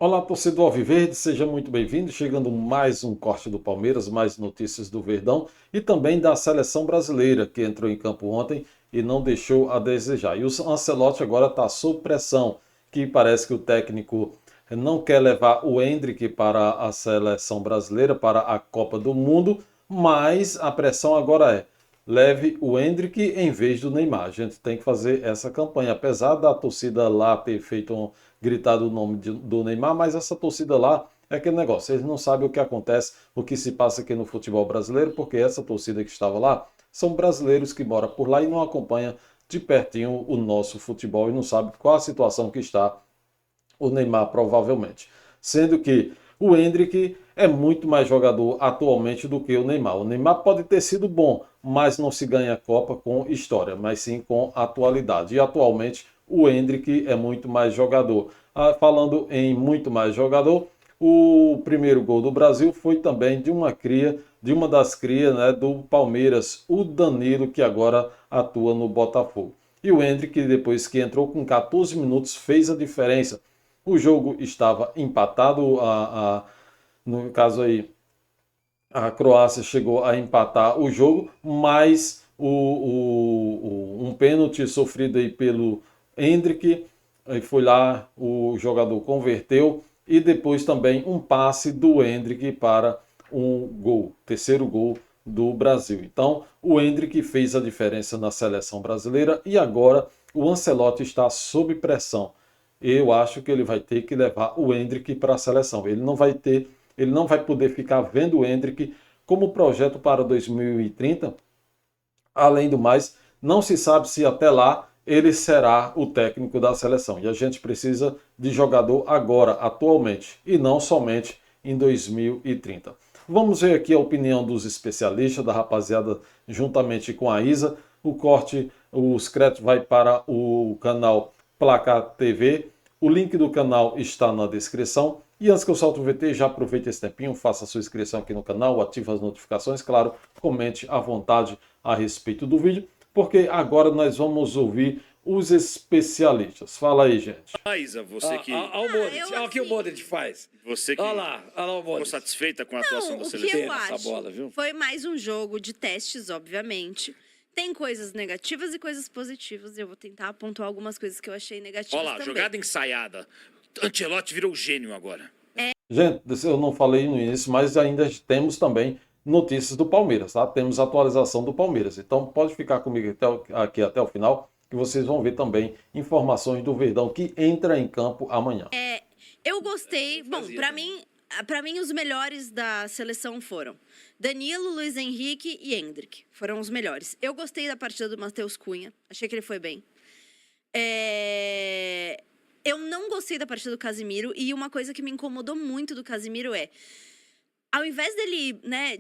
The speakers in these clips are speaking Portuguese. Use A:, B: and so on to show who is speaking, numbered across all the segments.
A: Olá, torcedor Alviverde, seja muito bem-vindo. Chegando mais um corte do Palmeiras, mais notícias do Verdão e também da seleção brasileira que entrou em campo ontem e não deixou a desejar. E o Ancelotti agora está sob pressão, que parece que o técnico não quer levar o Endrick para a seleção brasileira, para a Copa do Mundo, mas a pressão agora é: leve o Endrick em vez do Neymar. A gente tem que fazer essa campanha, apesar da torcida lá ter feito gritado o nome do Neymar, mas essa torcida lá é aquele negócio, eles não sabem o que acontece, o que se passa aqui no futebol brasileiro, porque essa torcida que estava lá são brasileiros que moram por lá e não acompanham de pertinho o nosso futebol e não sabem qual a situação que está o Neymar provavelmente. Sendo que o Endrick é muito mais jogador atualmente do que o Neymar. O Neymar pode ter sido bom, mas não se ganha a Copa com história, mas sim com atualidade. E atualmente o Endrick é muito mais jogador. Falando em muito mais jogador, o primeiro gol do Brasil foi também de uma cria, de uma das crias, né, do Palmeiras, o Danilo, que agora atua no Botafogo. E o Endrick, depois que entrou com 14 minutos, fez a diferença. O jogo estava empatado, no caso aí, a Croácia chegou a empatar o jogo, mas um pênalti sofrido aí pelo Endrick, aí foi lá, o jogador converteu, e depois também um passe do Endrick para um gol, terceiro gol do Brasil. Então, o Endrick fez a diferença na seleção brasileira e agora o Ancelotti está sob pressão. Eu acho que ele vai ter que levar o Endrick para a seleção. Ele não vai poder ficar vendo o Endrick como projeto para 2030. Além do mais, não se sabe se até lá ele será o técnico da seleção. E a gente precisa de jogador agora, atualmente, e não somente em 2030. Vamos ver aqui a opinião dos especialistas, da rapaziada, juntamente com a Isa. O corte, os créditos vai para o canal Placar TV. O link do canal está na descrição. E antes que eu solte o VT, já aproveite esse tempinho, faça a sua inscrição aqui no canal, ative as notificações, claro, comente à vontade a respeito do vídeo, porque agora nós vamos ouvir os especialistas. Fala aí, gente.
B: Isa, você que.
C: Olha o Modric, olha o que o
D: assim,
C: Modric faz.
B: Você que
C: Olha lá o
B: ficou
C: Modric.
B: satisfeita com a atuação
D: Não,
B: da
D: o que
B: seleção?
D: eu
C: Essa
D: acho
C: bola, viu?
D: foi mais um jogo de testes, obviamente. Tem coisas negativas e coisas positivas. Eu vou tentar pontuar algumas coisas que eu achei negativas
B: Olha lá,
D: também.
B: jogada ensaiada. Ancelotti virou gênio agora.
A: Gente, eu não falei no início, mas ainda temos também notícias do Palmeiras, tá? Temos atualização do Palmeiras. Então pode ficar comigo aqui até o final, que vocês vão ver também informações do Verdão que entra em campo amanhã.
D: Eu gostei. Bom, para mim os melhores da seleção foram Danilo, Luiz Henrique e Endrick. Foram os melhores. Eu gostei da partida do Matheus Cunha. Achei que ele foi bem. Eu não gostei da partida do Casimiro. E uma coisa que me incomodou muito do Casimiro é, ao invés dele, né,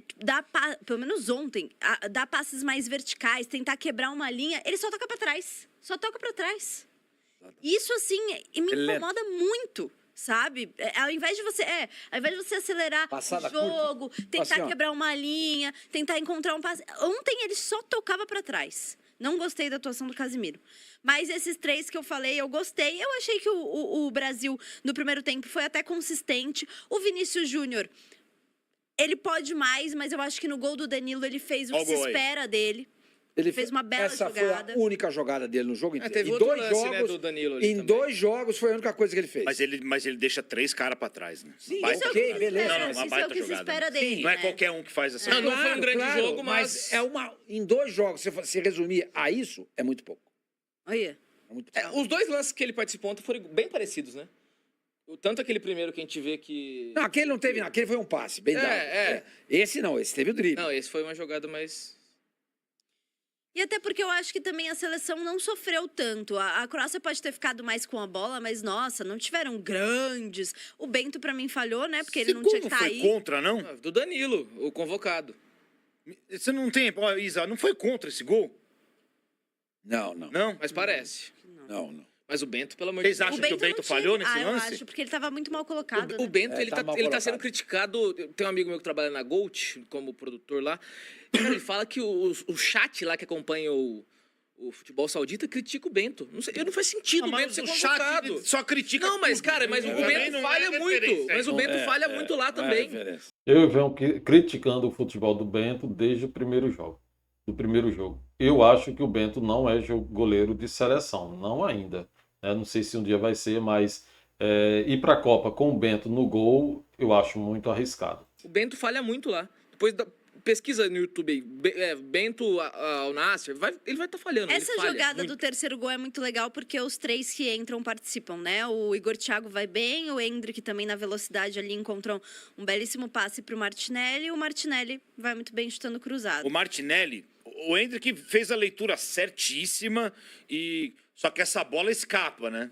D: pelo menos ontem, dar passes mais verticais, tentar quebrar uma linha, ele só toca pra trás. Só toca pra trás. Isso, assim, me incomoda muito, sabe? Ao invés de você acelerar
C: Passada
D: o jogo, tentar
C: Assim, ó.
D: quebrar uma linha, tentar encontrar um passe. Ontem ele só tocava pra trás. Não gostei da atuação do Casimiro. Mas esses três que eu falei, eu gostei. Eu achei que o Brasil, no primeiro tempo, foi até consistente. O Vinícius Júnior, ele pode mais, mas eu acho que no gol do Danilo ele fez o
B: Ó
D: que
B: o
D: se
B: gol aí.
D: espera dele.
C: Ele
D: Fez uma bela
C: Essa
D: jogada.
C: foi a única jogada dele no jogo inteiro.
E: teve
C: Em
E: outro
C: dois
E: lance,
C: jogos,
E: né, do Danilo ali
C: em
E: também.
C: 2 jogos foi a única coisa que ele fez.
B: Mas ele deixa 3 caras pra trás, né?
C: Sim,
B: Baita
D: Isso é o
C: ok,
D: que se
B: jogada.
C: beleza.
D: espera,
B: Não, uma
D: isso é o
B: baita
D: que se
B: jogada.
D: espera dele,
B: Não é
D: né?
B: qualquer um que faz assim.
E: Não foi um grande jogo, mas-
C: é em 2 jogos, se resumir a isso, é muito pouco.
D: Olha.
C: É muito pouco.
E: Os dois lances que ele participou ontem foram bem parecidos, né? Tanto aquele primeiro que a gente vê que...
C: Não, aquele não teve, aquele foi um passe, bem dado. Esse não, esse teve o drible.
E: Não, esse foi uma jogada mais...
D: E até porque eu acho que também a seleção não sofreu tanto. A Croácia pode ter ficado mais com a bola, mas, nossa, não tiveram grandes. O Bento, pra mim, falhou, né? Porque ele não tinha que estar
B: foi
D: aí.
B: contra, não?
E: Do Danilo, o convocado.
B: Você não tem... Ó, Isa, não foi contra esse gol?
C: Não.
B: Não?
E: Mas parece.
C: Não.
E: Mas o Bento, pelo amor de
B: Vocês
E: Deus...
B: acham que o
D: não
B: Bento
D: tinha-
B: falhou nesse
D: eu
B: lance?
D: acho, porque ele tava muito mal colocado.
E: O
D: né?
E: Bento, ele
C: tá mal
E: tá
C: colocado.
E: sendo criticado. Tem um amigo meu que trabalha na Gold, como produtor lá. Ele fala que o chat lá que acompanha o futebol saudita critica o Bento. Não sei, não faz sentido o Bento ser convocado.
B: Só critica.
E: Não, mas, cara, o Bento falha muito. Mas o Bento falha muito lá também.
A: Eu venho criticando o futebol do Bento desde o primeiro jogo. Eu acho que o Bento não é goleiro de seleção, não ainda. Não sei se um dia vai ser, mas ir para a Copa com o Bento no gol, eu acho muito arriscado.
E: O Bento falha muito lá. Depois pesquisa no YouTube aí, Bento ao Nasser, ele vai estar falhando.
D: Essa jogada do terceiro gol é muito legal porque os 3 que entram participam, né? O Igor Thiago vai bem, o Endrick também na velocidade ali encontrou um belíssimo passe pro Martinelli e o Martinelli vai muito bem chutando cruzado.
B: O Martinelli, o Endrick fez a leitura certíssima, só que essa bola escapa, né?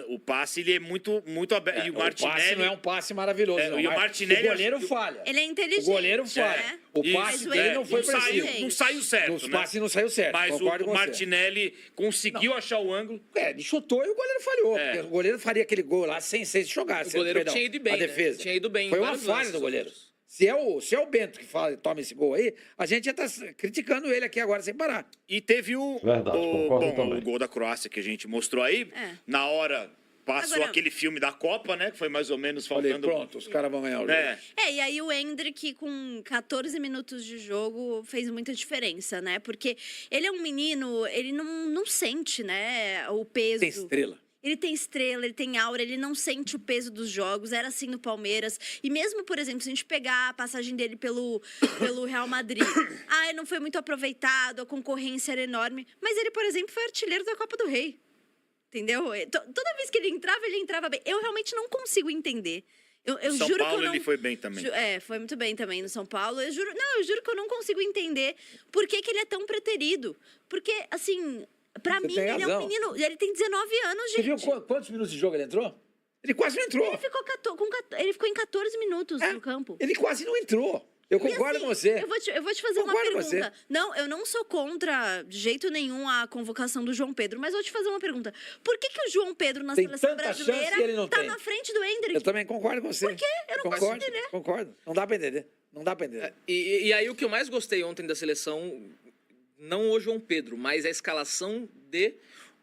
B: O passe ele é muito aberto. E o Martinelli
C: passe não é um passe maravilhoso.
B: E o Martinelli,
C: o goleiro falha.
D: Ele é inteligente.
C: O goleiro falha.
D: Né?
C: O passe dele não foi preciso.
B: Não saiu certo.
C: O passe não saiu certo.
B: Mas o Martinelli conseguiu achar o ângulo.
C: Ele chutou e o goleiro falhou. Porque o goleiro faria aquele gol lá sem se jogar.
E: O goleiro tinha ido bem.
C: A defesa.
E: Né? Tinha ido bem.
C: Foi uma falha do goleiro. Se é o Bento que toma esse gol aí, a gente já tá criticando ele aqui agora sem parar.
B: E teve o gol da Croácia que a gente mostrou aí. Na hora passou aquele filme da Copa, né? Que foi mais ou menos faltando...
C: Pronto, os caras vão ganhar o jogo.
D: E aí o Endrick, com 14 minutos de jogo, fez muita diferença, né? Porque ele é um menino, ele não sente, né, o peso.
C: Tem estrela.
D: Ele tem estrela, ele tem aura, ele não sente o peso dos jogos. Era assim no Palmeiras. E mesmo, por exemplo, se a gente pegar a passagem dele pelo Real Madrid. Ele não foi muito aproveitado, a concorrência era enorme. Mas ele, por exemplo, foi artilheiro da Copa do Rei. Entendeu? Toda vez que ele entrava bem. Eu realmente não consigo entender. Eu
B: São
D: juro
B: Paulo
D: que eu não...
B: ele foi bem também.
D: Foi muito bem também no São Paulo. Eu juro que eu não consigo entender por que ele é tão preterido. Porque, assim, pra mim, ele é um menino... Ele tem 19 anos, gente.
C: Você viu quantos minutos de jogo ele entrou? Ele quase não entrou.
D: Ele ficou em 14 minutos no campo.
C: Ele quase não entrou. Eu concordo com você.
D: Eu vou te fazer uma pergunta. Não, eu não sou contra de jeito nenhum a convocação do João Pedro, mas eu vou te fazer uma pergunta. Por que o João Pedro na seleção brasileira tá na frente do Endrick?
C: Eu também concordo com você.
D: Por quê? Eu não consigo entender.
C: Concordo. Não dá pra entender.
E: E aí o que eu mais gostei ontem da seleção, não o João Pedro, mas a escalação de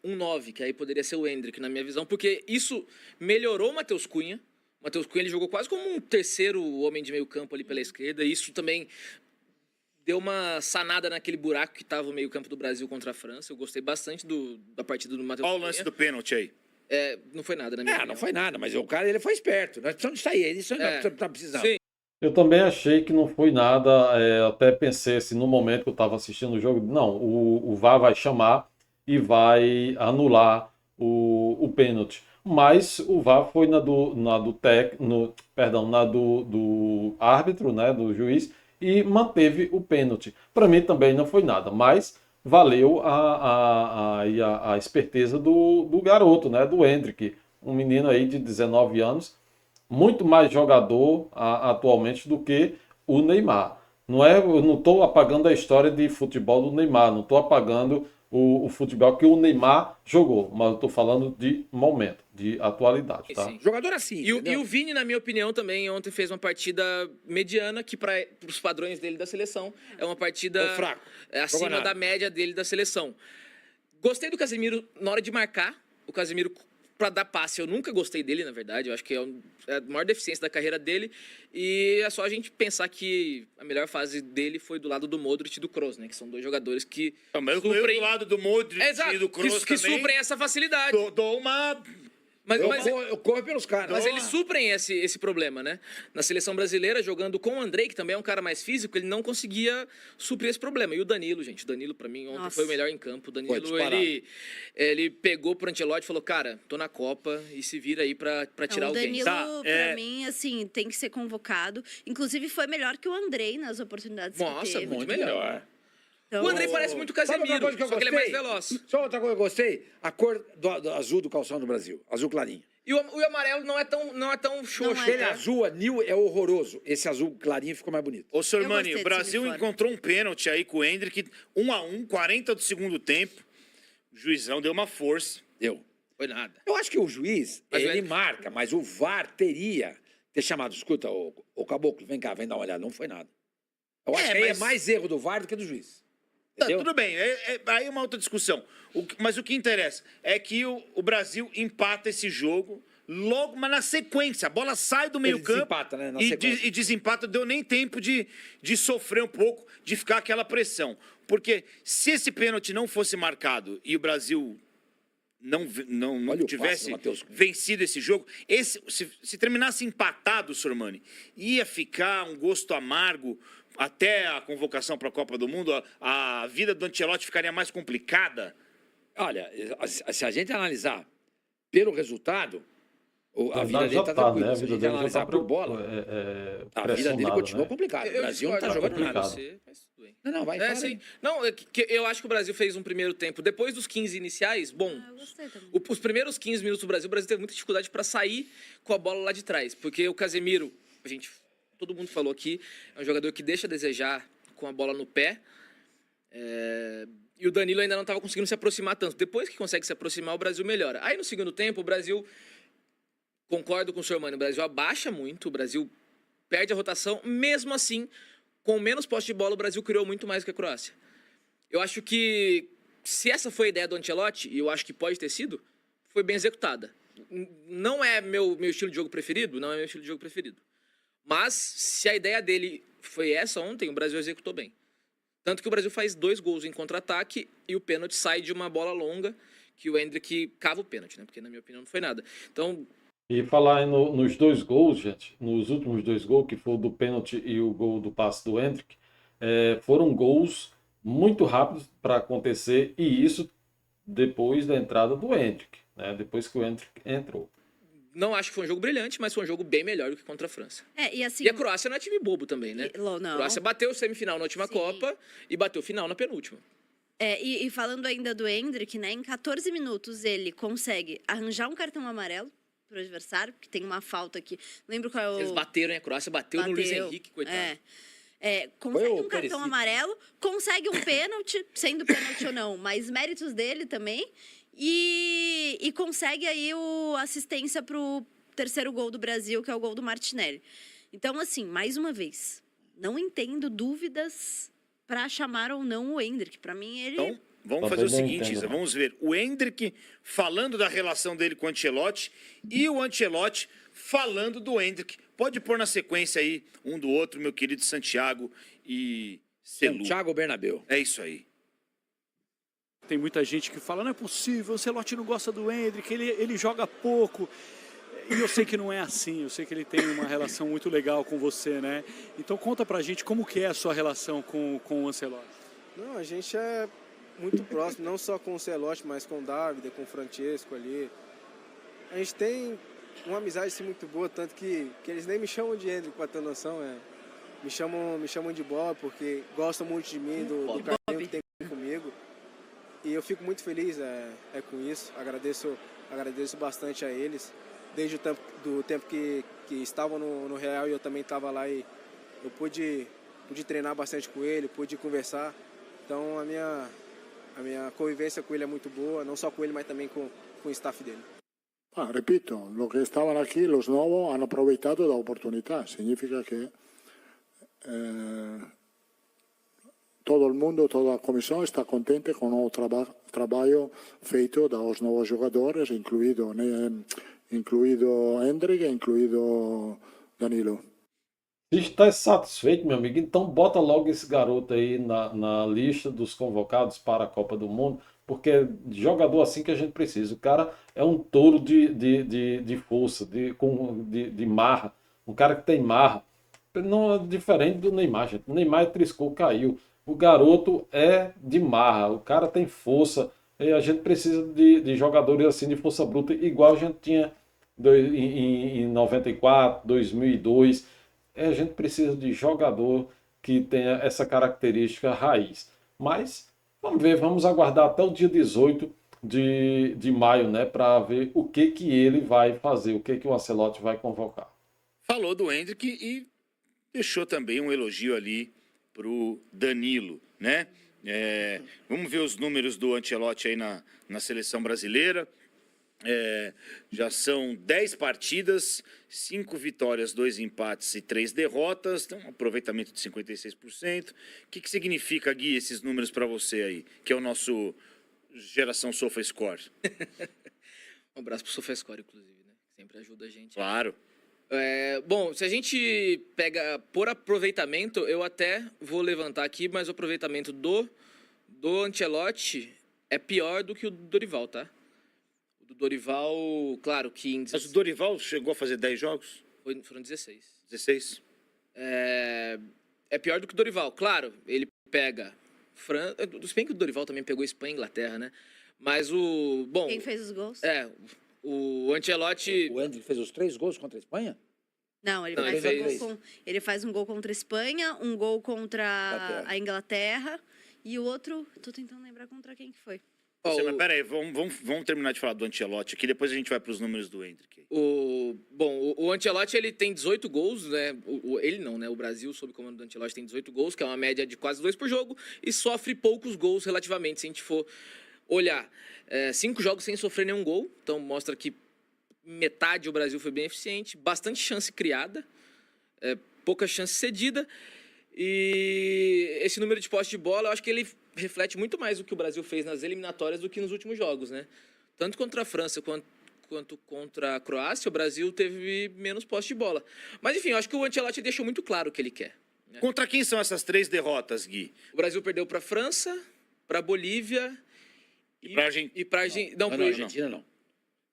E: um 9, que aí poderia ser o Endrick, na minha visão, porque isso melhorou o Matheus Cunha. O Matheus Cunha ele jogou quase como um terceiro homem de meio campo ali pela esquerda. E isso também deu uma sanada naquele buraco que estava o meio campo do Brasil contra a França. Eu gostei bastante da partida do Matheus Cunha.
B: Olha o lance do pênalti aí.
E: Não foi nada, na minha opinião.
C: Não foi nada, mas o cara ele foi esperto. Nós precisamos disso aí, isso nós estamos precisando.
E: Sim.
A: Eu também achei que não foi nada, até pensei assim, no momento que eu estava assistindo o jogo, não, o VAR vai chamar e vai anular o pênalti. Mas o VAR foi na do árbitro, né, do juiz, e manteve o pênalti. Para mim também não foi nada, mas valeu a esperteza do garoto, né, do Endrick, um menino aí de 19 anos, muito mais jogador atualmente do que o Neymar. Eu não estou apagando a história de futebol do Neymar, não estou apagando o futebol que o Neymar jogou, mas eu tô falando de momento, de atualidade, tá?
E: Sim.
C: Jogador assim,
E: e o Vini, na minha opinião, também ontem fez uma partida mediana, que para os padrões dele da seleção é uma partida
C: fraco.
E: Acima da média dele da seleção. Gostei do Casemiro na hora de marcar. O Casemiro, para dar passe, eu nunca gostei dele, na verdade. Eu acho que é a maior deficiência da carreira dele. E é só a gente pensar que a melhor fase dele foi do lado do Modric e do Kroos, né? Que são dois jogadores que
B: suprem... do lado do Modric e do Kroos
E: que suprem essa facilidade.
B: Dou uma...
C: Eu corro pelos caras.
E: Mas eles suprem esse problema, né? Na seleção brasileira, jogando com o Andrei, que também é um cara mais físico, ele não conseguia suprir esse problema. E o Danilo, gente, o Danilo pra mim ontem foi o melhor em campo. O Danilo, ele pegou pro Ancelotti e falou, cara, tô na Copa e se vira aí pra tirar alguém.
D: O Danilo, pra mim, assim, tem que ser convocado. Inclusive, foi melhor que o Andrei nas oportunidades que teve.
E: Nossa, muito melhor.
D: Então,
E: o Andrei parece muito Casemiro, só que ele é mais veloz.
C: Só outra coisa que eu gostei, a cor do azul do calção do Brasil, azul clarinho.
E: E o amarelo não é tão xoxo.
C: Aquele azul anil é horroroso. Esse azul clarinho ficou mais bonito.
B: Ô, Sormani, o Brasil encontrou um pênalti aí com o Endrick, 1-1, 40 do segundo tempo. O juizão deu uma força.
E: Foi nada.
C: Eu acho que o juiz, ele marca, mas o VAR teria ter chamado. Escuta, ô Caboclo, vem cá, vem dar uma olhada. Não foi nada. Eu acho que aí é mais erro do VAR do que do juiz.
B: Tá,
C: Entendeu?
B: tudo bem, aí é uma outra discussão. Mas o que interessa é que o Brasil empata esse jogo logo, mas na sequência. A bola sai do meio campo
C: desempata, né, na sequência.
B: e desempata. Deu nem tempo de sofrer um pouco, de ficar aquela pressão. Porque se esse pênalti não fosse marcado e o Brasil não
C: Olha o
B: tivesse
C: passe, Matheus.
B: vencido esse jogo, se terminasse empatado, Sormani, ia ficar um gosto amargo até a convocação para a Copa do Mundo. A vida do Ancelotti ficaria mais complicada.
C: Olha, se a gente analisar pelo resultado, a vida dele
A: já
C: está
A: tá,
C: tranquila.
A: né? A
C: Se a
A: vida
C: gente
A: dele já
C: analisar
A: tá
C: por bola, a vida dele
A: pressionada,
C: continua
A: né?
C: complicada. O Brasil não está
E: discordo
C: jogando nada.
A: complicado.
E: Você, mas tudo bem.
C: Não, vai,
E: É,
C: fala
E: sim.
C: aí.
E: Não, eu acho que o Brasil fez um primeiro tempo. Depois dos 15 iniciais, bom.
D: Eu gostei também.
E: Os primeiros 15 minutos do Brasil, o Brasil teve muita dificuldade para sair com a bola lá de trás. Porque o Casemiro, todo mundo falou aqui, é um jogador que deixa a desejar com a bola no pé. E o Danilo ainda não estava conseguindo se aproximar tanto. Depois que consegue se aproximar, o Brasil melhora. Aí no segundo tempo, o Brasil, concordo com o senhor Mano, o Brasil abaixa muito, o Brasil perde a rotação. Mesmo assim, com menos posse de bola, o Brasil criou muito mais que a Croácia. Eu acho que, se essa foi a ideia do Ancelotti, e eu acho que pode ter sido, foi bem executada. Não é meu estilo de jogo preferido, não é meu estilo de jogo preferido. Mas, se a ideia dele foi essa ontem, o Brasil executou bem. Tanto que o Brasil faz 2 gols em contra-ataque e o pênalti sai de uma bola longa que o Endrick cava o pênalti, né? Porque, na minha opinião, não foi nada. Então,
A: E falar aí nos 2 gols, gente, nos últimos 2 gols, que foi o do pênalti e o gol do passe do Endrick, foram gols muito rápidos para acontecer, e isso depois da entrada do Endrick, né? Depois que o Endrick entrou.
E: não acho que foi um jogo brilhante, mas foi um jogo bem melhor do que contra a França.
D: E assim.
E: E a Croácia não é time bobo também, né?
D: Não.
E: A Croácia bateu semifinal na última
D: Sim.
E: Copa e bateu final na penúltima.
D: E falando ainda do Endrick, né? Em 14 minutos ele consegue arranjar um cartão amarelo pro adversário, que tem uma falta aqui. Lembro qual é o.
E: Eles bateram, hein? A Croácia bateu no Luiz Henrique, coitado.
D: Consegue
C: Foi o
D: um cartão
C: Perisic.
D: amarelo, consegue um pênalti, sendo pênalti ou não, mas méritos dele também. E consegue aí a assistência pro terceiro gol do Brasil, que é o gol do Martinelli. Então, assim, mais uma vez, não entendo dúvidas para chamar ou não o Endrick. Para mim, ele...
B: Então, vamos
A: Também
B: fazer o
A: não
B: seguinte,
A: entendo,
B: Isa,
A: não.
B: vamos ver. O Endrick falando da relação dele com o Ancelotti e o Ancelotti falando do Endrick. Pode pôr na sequência aí um do outro, meu querido Santiago e Celu.
C: Thiago Bernabéu.
B: É isso aí.
F: Tem muita gente que fala, não é possível, o Ancelotti não gosta do Endrick, ele joga pouco. E eu sei que não é assim, eu sei que ele tem uma relação muito legal com você, né? Então conta pra gente como que é a sua relação com o Ancelotti.
G: Não, a gente é muito próximo, não só com o Ancelotti, mas com o David, com o Francesco ali. A gente tem uma amizade assim, muito boa, tanto que eles nem me chamam de Endrick, pra ter noção. Me chamam de Bob, porque gostam muito de mim, do carinho que tem comigo. E eu fico muito feliz com isso, agradeço bastante a eles. Desde o tempo que estavam no Real e eu também estava lá, e eu pude treinar bastante com ele, pude conversar. Então a minha convivência com ele é muito boa, não só com ele, mas também com o staff dele.
H: Repito, los que estaban aquí, los nuevos, han aprovechado la oportunidad. Significa que todo el mundo, toda la comisión está contenta con el trabajo feito de los nuevos jugadores, incluido Endrick e incluído Danilo.
A: Se está satisfeito, meu amigo, então bota logo esse garoto aí na lista dos convocados para a Copa do Mundo, porque é jogador assim que a gente precisa. O cara é um touro de força, de marra, um cara que tem marra. Não é diferente do Neymar, gente. O Neymar triscou, caiu. O garoto é de marra, o cara tem força. E a gente precisa de jogadores assim de força bruta, igual a gente tinha em 94, 2002. A gente precisa de jogador que tenha essa característica raiz. Mas vamos ver, vamos aguardar até o dia 18 de maio, né, para ver o que ele vai fazer, o que o Ancelotti vai convocar.
B: Falou do Endrick e deixou também um elogio ali pro Danilo, né? Vamos ver os números do Ancelotti aí na seleção brasileira. Já são 10 partidas, 5 vitórias, 2 empates e 3 derrotas, tem um aproveitamento de 56%. O que significa, Gui, esses números para você aí, que é o nosso geração SofaScore?
E: Um abraço pro SofaScore, inclusive, né? Sempre ajuda a gente.
B: Claro.
E: Bom, se a gente pega por aproveitamento, eu até vou levantar aqui, mas o aproveitamento do Ancelotti é pior do que o do Dorival, tá? O do Dorival, claro que...
B: Mas o Dorival chegou a fazer 10 jogos?
E: Foram 16.
B: 16?
E: É pior do que o Dorival, claro, ele pega... Se bem que o Dorival também pegou Espanha e Inglaterra, né? Mas o... Bom,
D: Quem fez os gols?
E: O Ancelotti...
C: O Endrick fez os 3 gols contra a Espanha?
D: Não, ele,
E: Não,
D: faz
E: ele
D: um
E: fez.
D: gol ele faz um gol contra a Espanha, um gol contra a Inglaterra e o outro, tô tentando lembrar contra quem que foi.
B: Mas peraí, vamos terminar de falar do Ancelotti aqui, depois a gente vai para os números do Endrick.
E: O Ancelotti, ele tem 18 gols, né? Ele não, né? O Brasil, sob o comando do Ancelotti, tem 18 gols, que é uma média de quase 2 por jogo, e sofre poucos gols relativamente, se a gente for olhar. 5 jogos sem sofrer nenhum gol, então mostra que metade o Brasil foi bem eficiente, bastante chance criada, pouca chance cedida, e esse número de posse de bola, eu acho que ele reflete muito mais o que o Brasil fez nas eliminatórias do que nos últimos jogos, né? Tanto contra a França quanto contra a Croácia, o Brasil teve menos posse de bola. Mas enfim, eu acho que o Ancelotti deixou muito claro o que ele quer, né?
B: Contra quem são essas 3 derrotas, Gui?
E: O Brasil perdeu para a França, para a Bolívia
B: e para a Argentina.
E: Não,
C: Não, Argentina não.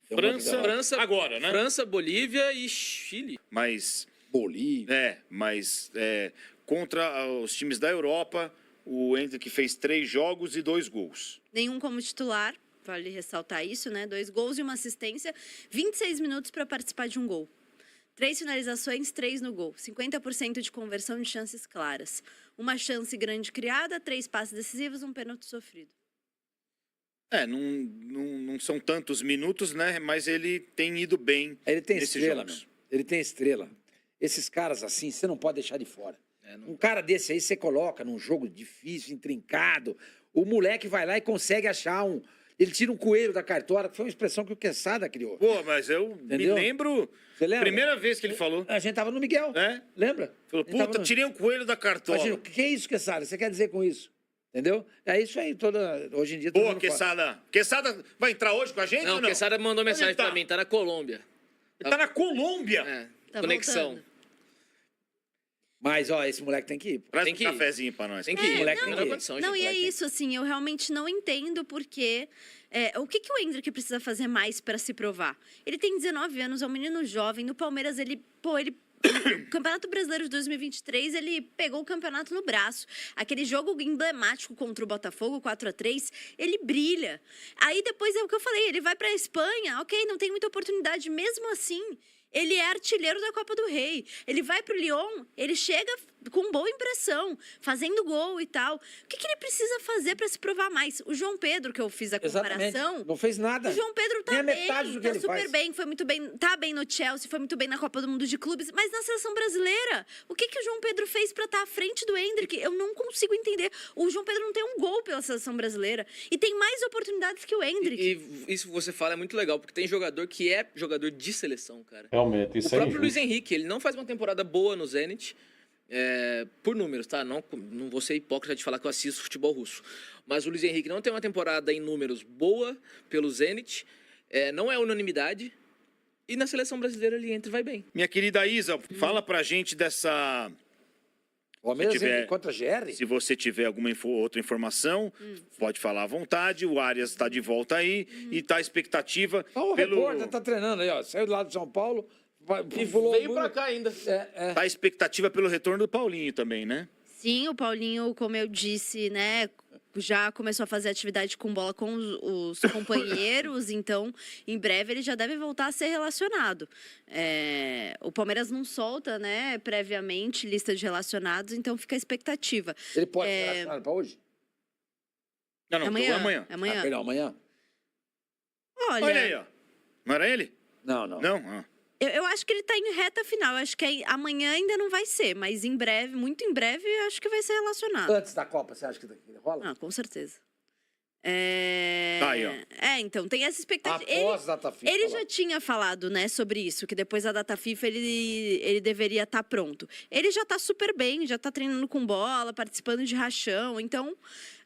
E: França,
B: agora, né?
E: França, Bolívia e Chile.
B: Mas
C: Bolívia.
B: contra os times da Europa, o Endrick fez 3 jogos e 2 gols.
D: Nenhum como titular, vale ressaltar isso, né? 2 gols e uma assistência, 26 minutos para participar de um gol. 3 finalizações, 3 no gol. 50% de conversão de chances claras. Uma chance grande criada, 3 passes decisivos, um pênalti sofrido.
B: Não são tantos minutos, né? Mas ele tem ido bem.
C: Ele tem
B: nesses
C: estrela,
B: jogos.
C: meu. Ele tem estrela. Esses caras assim, você não pode deixar de fora. Um cara desse aí você coloca num jogo difícil, intrincado. O moleque vai lá e consegue achar um... Ele tira um coelho da cartola, que foi uma expressão que o Quesada criou.
B: Pô, mas eu
C: Entendeu?
B: me lembro...
C: Você lembra?
B: Primeira vez que ele falou.
C: A gente tava no Miguel. Lembra?
B: Falou, puta, tirei um coelho da cartola.
C: Imagina, o que é isso, Quesada? Você quer dizer com isso? Entendeu? É isso aí, hoje em dia...
B: Boa, Quesada. Quesada vai entrar hoje com a gente
E: Não,
B: ou
E: o
B: não?
E: Quesada mandou mensagem
B: Onde tá?
E: pra mim, tá na Colômbia.
B: Ele tá na Colômbia.
D: Tá
E: Conexão.
D: voltando.
C: Mas, ó, esse moleque tem que ir.
B: Traz
E: Tem
B: um
E: que ir.
B: cafezinho pra nós.
E: Tem que ir,
C: moleque
E: não,
C: tem
E: não
C: que ir.
E: condição,
D: Não,
E: gente.
D: e é isso, assim, eu realmente não entendo porque... o que o Endrick precisa fazer mais para se provar? Ele tem 19 anos, é um menino jovem, no Palmeiras ele... O Campeonato Brasileiro de 2023, ele pegou o campeonato no braço. Aquele jogo emblemático contra o Botafogo, 4-3, ele brilha. Aí depois é o que eu falei, ele vai para a Espanha, ok, não tem muita oportunidade, mesmo assim... Ele é artilheiro da Copa do Rei. Ele vai pro Lyon, ele chega com boa impressão, fazendo gol e tal. O que ele precisa fazer para se provar mais? O João Pedro, que eu fiz a comparação...
C: Exatamente. Não fez nada.
D: O João Pedro tá
C: Nem a
D: bem,
C: metade do que
D: tá
C: ele
D: super
C: faz.
D: bem, foi muito bem, tá bem no Chelsea, foi muito bem na Copa do Mundo de Clubes, mas na seleção brasileira, o que o João Pedro fez para estar à frente do Endrick? Eu não consigo entender. O João Pedro não tem um gol pela seleção brasileira e tem mais oportunidades que o Endrick.
E: E isso que você fala é muito legal, porque tem jogador que é jogador de seleção, cara.
A: Realmente,
E: O
A: isso é
E: próprio Luiz
A: injusto.
E: Henrique, ele não faz uma temporada boa no Zenit, por números, tá? Não vou ser hipócrita de falar que eu assisto futebol russo. Mas o Luiz Henrique não tem uma temporada em números boa pelo Zenit, não é unanimidade, e na seleção brasileira ele entra e vai bem.
B: Minha querida Isa, fala pra gente dessa...
C: Palmeiras
B: tiver-
C: contra a GR?
B: Se você tiver alguma outra informação, pode falar à vontade. O Arias está de volta aí e tá a expectativa
C: Ó, o
B: pelo...
C: repórter tá treinando aí, ó. Saiu do lado de São Paulo,
E: E
C: pulou
E: veio
C: o
E: pra
C: muro.
E: cá ainda.
B: Tá a expectativa pelo retorno do Paulinho também, né?
D: Sim, o Paulinho, como eu disse, né, já começou a fazer atividade com bola com os companheiros, então em breve ele já deve voltar a ser relacionado. O Palmeiras não solta, né, previamente lista de relacionados, então fica a expectativa.
C: Ele pode ser relacionado pra hoje?
B: Não, não,
D: Amanhã.
B: amanhã.
D: Amanhã.
C: Perdão, amanhã?
B: Olha aí, ó. Não era ele?
C: Não, não.
B: Não? Ah.
D: Eu acho que ele tá em reta final. Eu acho que amanhã ainda não vai ser, mas em breve, muito em breve, eu acho que vai ser relacionado.
C: Antes da Copa, você acha que rola?
D: Ah, com certeza.
B: Aí, ó.
D: Então, tem essa expectativa.
C: Após a data FIFA.
D: Ele já tinha falado, né, sobre isso, que depois da data FIFA ele deveria estar pronto. Ele já tá super bem, já tá treinando com bola, participando de rachão. Então,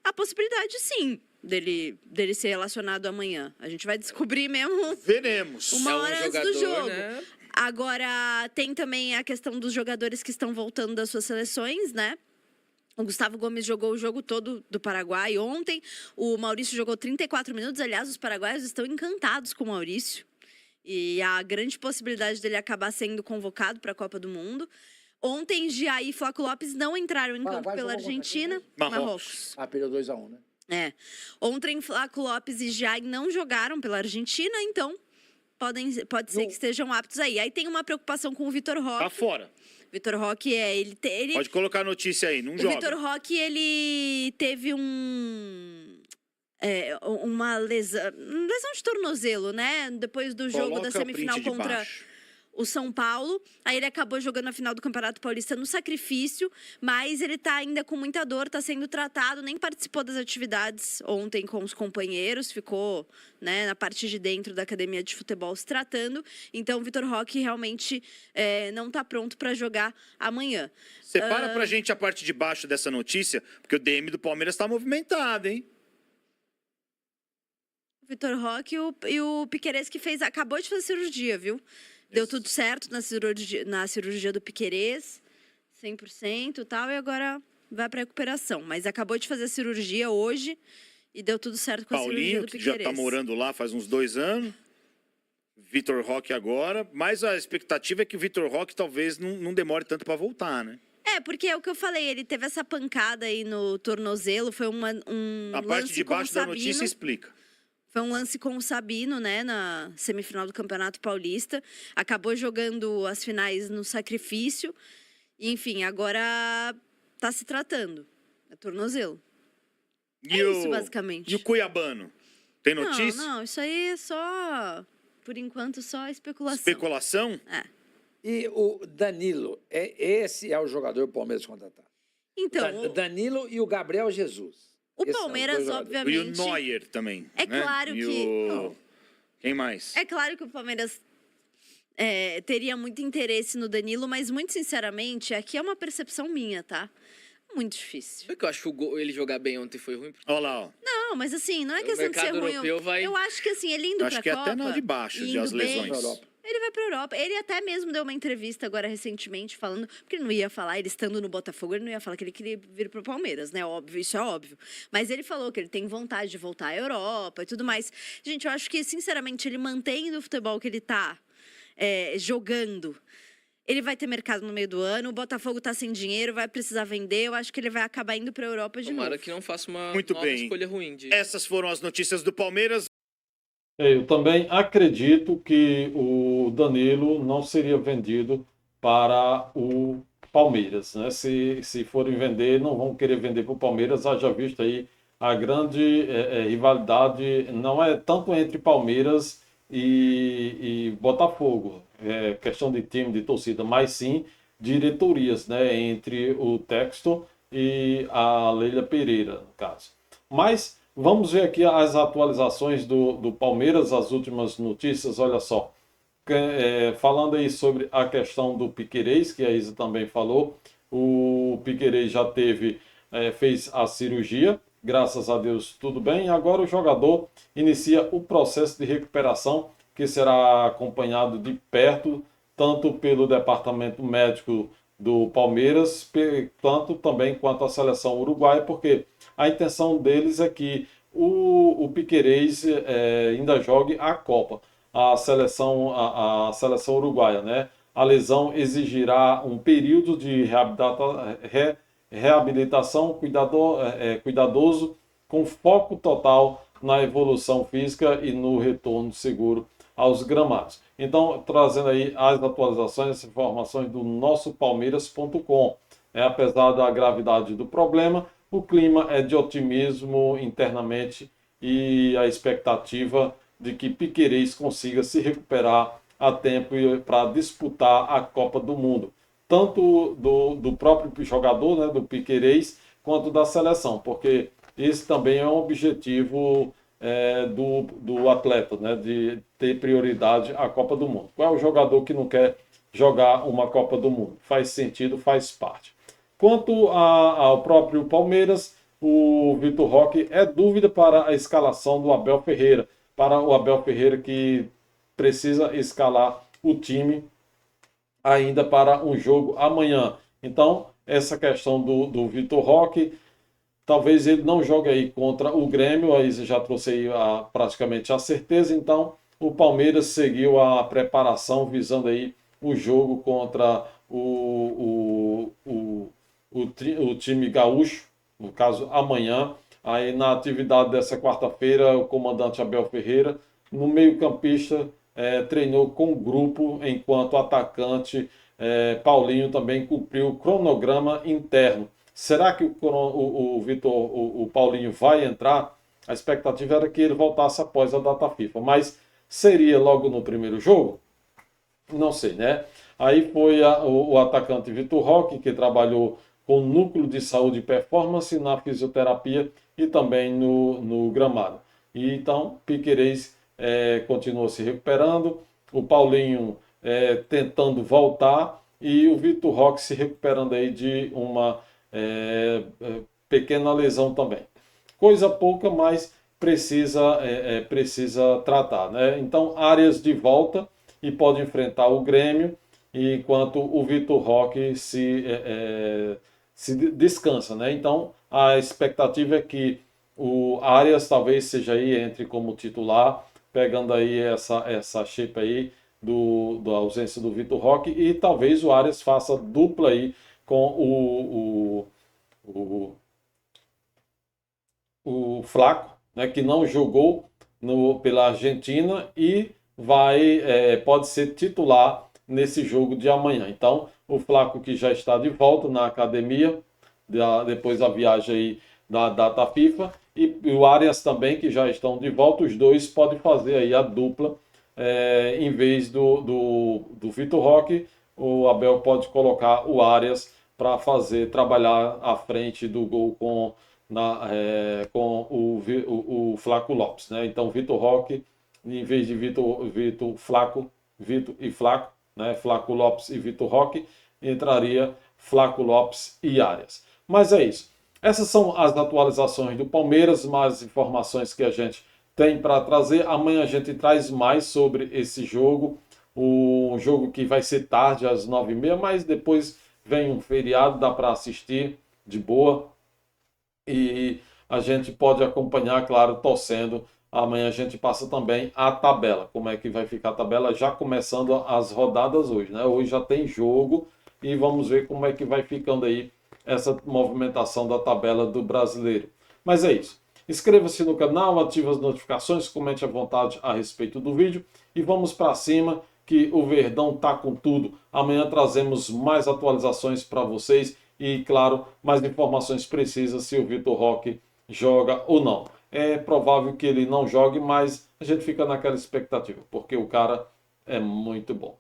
D: a possibilidade, sim, dele ser relacionado amanhã. A gente vai descobrir mesmo
B: Veremos.
D: uma hora antes do jogo.
E: Né?
D: Agora, tem também a questão dos jogadores que estão voltando das suas seleções, né? O Gustavo Gomes jogou o jogo todo do Paraguai ontem. O Maurício jogou 34 minutos. Aliás, os paraguaios estão encantados com o Maurício. E há grande possibilidade dele acabar sendo convocado para a Copa do Mundo. Ontem, Giai e Flaco Lopes não entraram em campo
C: Paraguai
D: pela
C: jogou contra
D: Argentina.
B: quem mesmo? Marrocos.
C: Perdeu 2-1, né?
D: Ontem, Flaco Lopes e Giai não jogaram pela Argentina, então pode ser que estejam aptos aí. Aí tem uma preocupação com o Vitor Roque.
B: Tá fora.
D: Vitor Roque ele
B: Pode colocar a notícia aí, não
D: o
B: joga.
D: Vitor Roque, ele teve uma lesão de tornozelo, né? Depois do jogo
B: Coloca
D: da
B: o
D: semifinal
B: print de
D: contra
B: baixo.
D: o São Paulo. Aí ele acabou jogando a final do Campeonato Paulista no sacrifício, mas ele tá ainda com muita dor, tá sendo tratado, nem participou das atividades ontem com os companheiros, ficou, né, na parte de dentro da academia de futebol se tratando. Então, o Vitor Roque realmente não tá pronto para jogar amanhã.
B: Separa pra gente a parte de baixo dessa notícia, porque o DM do Palmeiras tá movimentado, hein?
D: O Vitor Roque e o Piquerez que acabou de fazer cirurgia, viu? Deu tudo certo na cirurgia do Piquerez, 100% e tal, e agora vai para recuperação. Mas acabou de fazer a cirurgia hoje e deu tudo certo com a cirurgia
B: Paulinho,
D: do
B: que já
D: Piquerez.
B: tá morando lá faz uns 2 anos. Vitor Roque agora. Mas a expectativa é que o Vitor Roque talvez não demore tanto para voltar, né?
D: Porque é o que eu falei, ele teve essa pancada aí no tornozelo, foi um
B: A parte
D: lance
B: de
D: com o
B: baixo da
D: Sabino.
B: notícia explica.
D: Foi um lance com o Sabino, né, na semifinal do Campeonato Paulista. Acabou jogando as finais no sacrifício. Enfim, agora tá se tratando. É tornozelo. Isso, basicamente.
B: E o Cuiabano? Tem notícia?
D: Não, isso aí é só, por enquanto, só especulação.
B: Especulação?
C: E o Danilo, esse é o jogador do Palmeiras contratar.
D: Então,
C: Danilo e o Gabriel Jesus.
D: o
C: Esses são os
D: Palmeiras,
C: dois jogadores.
B: E o
D: obviamente...
B: Neuer também.
D: É
B: né?
D: claro
B: E
D: que...
B: Quem mais?
D: É claro que o Palmeiras teria muito interesse no Danilo, mas, muito sinceramente, aqui é uma percepção minha, tá? Muito difícil.
E: Por que eu acho que ele jogar bem ontem foi ruim?
B: Olha lá, ó.
D: Não, mas assim, não é
E: O
D: questão de ser
E: mercado
D: ruim.
E: europeu vai-
D: Eu acho que assim, ele indo
B: Acho
D: pra
B: que é
D: Copa...
B: até na de baixo,
D: e
B: de as
D: indo bem,
B: lesões.
D: ele vai pra Europa. Ele até mesmo deu uma entrevista agora recentemente falando... Porque ele não ia falar, ele estando no Botafogo, ele não ia falar que ele queria vir pro Palmeiras, né? Óbvio, isso é óbvio. Mas ele falou que ele tem vontade de voltar à Europa e tudo mais. Gente, eu acho que, sinceramente, ele mantendo o futebol que ele tá jogando... Ele vai ter mercado no meio do ano, o Botafogo tá sem dinheiro, vai precisar vender. Eu acho que ele vai acabar indo pra Europa de
E: Tomara
D: novo.
E: que não faça uma
B: Muito
E: nova
B: bem.
E: escolha ruim. De...
B: Essas foram as notícias do Palmeiras.
A: Eu também acredito que o Danilo não seria vendido para o Palmeiras, né? Se forem vender, não vão querer vender para o Palmeiras. Haja visto aí a grande rivalidade, não é tanto entre Palmeiras e Botafogo, questão de time, de torcida, mas sim diretorias, né? Entre o Textor e a Leila Pereira, no caso. Mas vamos ver aqui as atualizações do Palmeiras, as últimas notícias, olha só. Falando aí sobre a questão do Piquerez, que a Isa também falou, o Piquerez já fez a cirurgia, graças a Deus tudo bem, agora o jogador inicia o processo de recuperação, que será acompanhado de perto, tanto pelo departamento médico do Palmeiras, tanto também quanto a seleção uruguaia, porque a intenção deles é que o Piquerez ainda jogue a Copa, a seleção uruguaia, né? A lesão exigirá um período de reabilitação cuidadoso, com foco total na evolução física e no retorno seguro aos gramados. Então, trazendo aí as atualizações, as informações do nosso Palmeiras.com. Apesar da gravidade do problema, o clima é de otimismo internamente e a expectativa de que Piquerez consiga se recuperar a tempo para disputar a Copa do Mundo. Tanto do próprio jogador, né, do Piquerez, quanto da seleção, porque esse também é um objetivo do atleta, né? De ter prioridade à Copa do Mundo. Qual é o jogador que não quer jogar uma Copa do Mundo? Faz sentido, faz parte. Quanto ao próprio Palmeiras, o Vitor Roque é dúvida para a escalação do Abel Ferreira. Para o Abel Ferreira que precisa escalar o time ainda para um jogo amanhã. Então, essa questão do Vitor Roque, talvez ele não jogue aí contra o Grêmio, aí você já trouxe aí praticamente a certeza. Então, o Palmeiras seguiu a preparação visando aí o jogo contra o time gaúcho, no caso amanhã. Aí na atividade dessa quarta-feira, o comandante Abel Ferreira, no meio-campista, treinou com o grupo, enquanto o atacante Paulinho também cumpriu o cronograma interno. Será que o Paulinho vai entrar? A expectativa era que ele voltasse após a data FIFA, mas seria logo no primeiro jogo? Não sei, né? Aí foi o atacante Vitor Roque, que trabalhou com o núcleo de saúde e performance na fisioterapia e também no gramado. E então, Piquerez continua se recuperando, o Paulinho tentando voltar e o Vitor Roque se recuperando aí de uma pequena lesão também. Coisa pouca, mas precisa tratar, né? Então, Arias de volta e pode enfrentar o Grêmio, enquanto o Vitor Roque se descansa, né? Então, a expectativa é que o Arias talvez seja aí, entre como titular, pegando aí essa shape aí da ausência do Vitor Roque, e talvez o Arias faça dupla aí com o Flaco, né, que não jogou pela Argentina e pode ser titular nesse jogo de amanhã. Então, o Flaco, que já está de volta na academia, depois da viagem aí da data FIFA, e o Arias também, que já estão de volta, os dois podem fazer aí a dupla, em vez do Vitor Roque, o Abel pode colocar o Arias para trabalhar à frente do gol com o Flaco Lopes, né? Então, Vitor Roque, em vez de Vitor e Flaco, né? Flaco Lopes e Vitor Roque, entraria Flaco Lopes e Arias. Mas é isso. Essas são as atualizações do Palmeiras, mais informações que a gente tem para trazer. Amanhã a gente traz mais sobre esse jogo, o jogo que vai ser tarde, às 9h30, mas depois vem um feriado, dá para assistir de boa. E a gente pode acompanhar, claro, torcendo. Amanhã a gente passa também a tabela, como é que vai ficar a tabela, já começando as rodadas hoje, né? Hoje já tem jogo e vamos ver como é que vai ficando aí essa movimentação da tabela do brasileiro. Mas é isso. Inscreva-se no canal, ative as notificações, comente à vontade a respeito do vídeo e vamos para cima que o Verdão tá com tudo. Amanhã trazemos mais atualizações para vocês e, claro, mais informações precisas se o Vitor Roque joga ou não. É provável que ele não jogue, mas a gente fica naquela expectativa, porque o cara é muito bom.